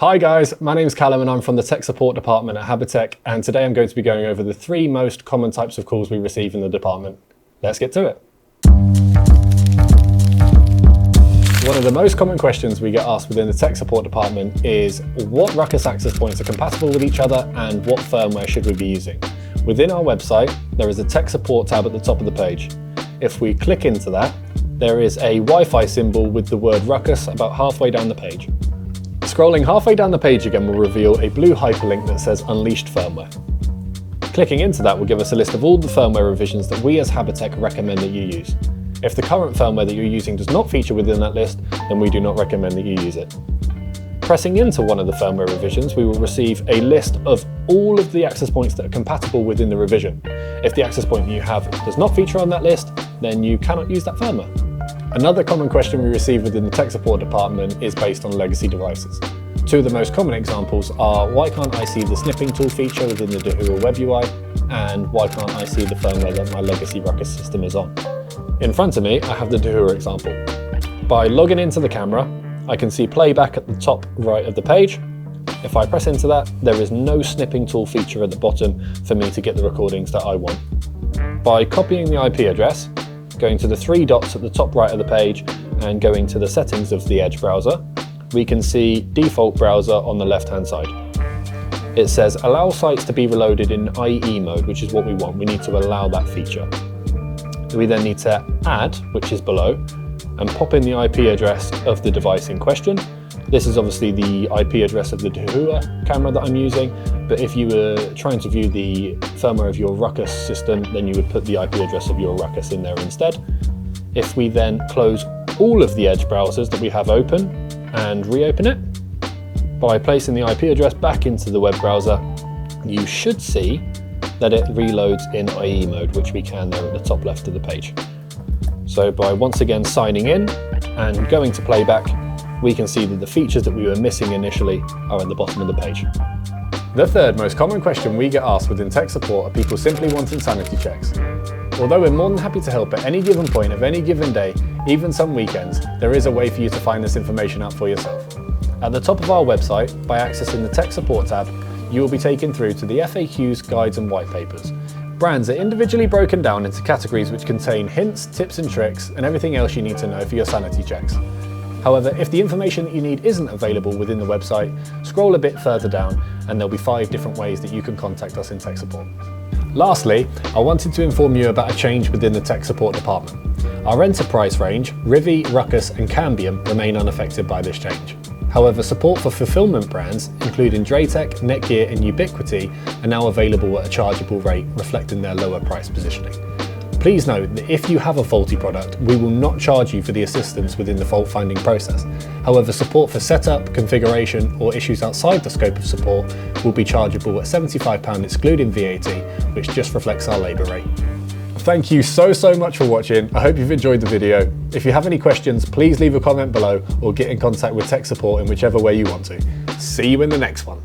Hi guys, my name is Callum and I'm from the tech support department at Habitech, and today I'm going to be going over the 3 most common types of calls we receive in the department. Let's get to it. One of the most common questions we get asked within the tech support department is what Ruckus access points are compatible with each other and what firmware should we be using. Within our website, there is a tech support tab at the top of the page. If we click into that, there is a Wi-Fi symbol with the word Ruckus about halfway down the page. Scrolling halfway down the page again will reveal a blue hyperlink that says Unleashed Firmware. Clicking into that will give us a list of all the firmware revisions that we as Habitech recommend that you use. If the current firmware that you're using does not feature within that list, then we do not recommend that you use it. Pressing into one of the firmware revisions, we will receive a list of all of the access points that are compatible within the revision. If the access point that you have does not feature on that list, then you cannot use that firmware. Another common question we receive within the tech support department is based on legacy devices. 2 of the most common examples are why can't I see the snipping tool feature within the Dahua web UI, and why can't I see the firmware that my legacy Ruckus system is on. In front of me, I have the Dahua example. By logging into the camera, I can see playback at the top right of the page. If I press into that, there is no snipping tool feature at the bottom for me to get the recordings that I want. By copying the IP address, going to the 3 dots at the top right of the page and going to the settings of the Edge browser, we can see default browser on the left-hand side. It says allow sites to be reloaded in IE mode, which is what we want. We need to allow that feature. We then need to add, which is below, and pop in the IP address of the device in question. This is obviously the IP address of the Dahua camera that I'm using, but if you were trying to view the firmware of your Ruckus system, then you would put the IP address of your Ruckus in there instead. If we then close all of the Edge browsers that we have open and reopen it, by placing the IP address back into the web browser, you should see that it reloads in IE mode, which we can there at the top left of the page. So by once again signing in and going to playback, we can see that the features that we were missing initially are at the bottom of the page. The 3rd most common question we get asked within tech support are people simply wanting sanity checks. Although we're more than happy to help at any given point of any given day, even some weekends, there is a way for you to find this information out for yourself. At the top of our website, by accessing the tech support tab, you will be taken through to the FAQs, guides and white papers. Brands are individually broken down into categories which contain hints, tips and tricks, and everything else you need to know for your sanity checks. However, if the information that you need isn't available within the website, scroll a bit further down and there'll be 5 different ways that you can contact us in tech support. Lastly, I wanted to inform you about a change within the tech support department. Our enterprise range, Rivi, Ruckus and Cambium remain unaffected by this change. However, support for fulfillment brands, including Dratec, Netgear and Ubiquity, are now available at a chargeable rate, reflecting their lower price positioning. Please note that if you have a faulty product, we will not charge you for the assistance within the fault finding process. However, support for setup, configuration or issues outside the scope of support will be chargeable at £75 excluding VAT, which just reflects our labour rate. Thank you so much for watching. I hope you've enjoyed the video. If you have any questions, please leave a comment below or get in contact with tech support in whichever way you want to. See you in the next one.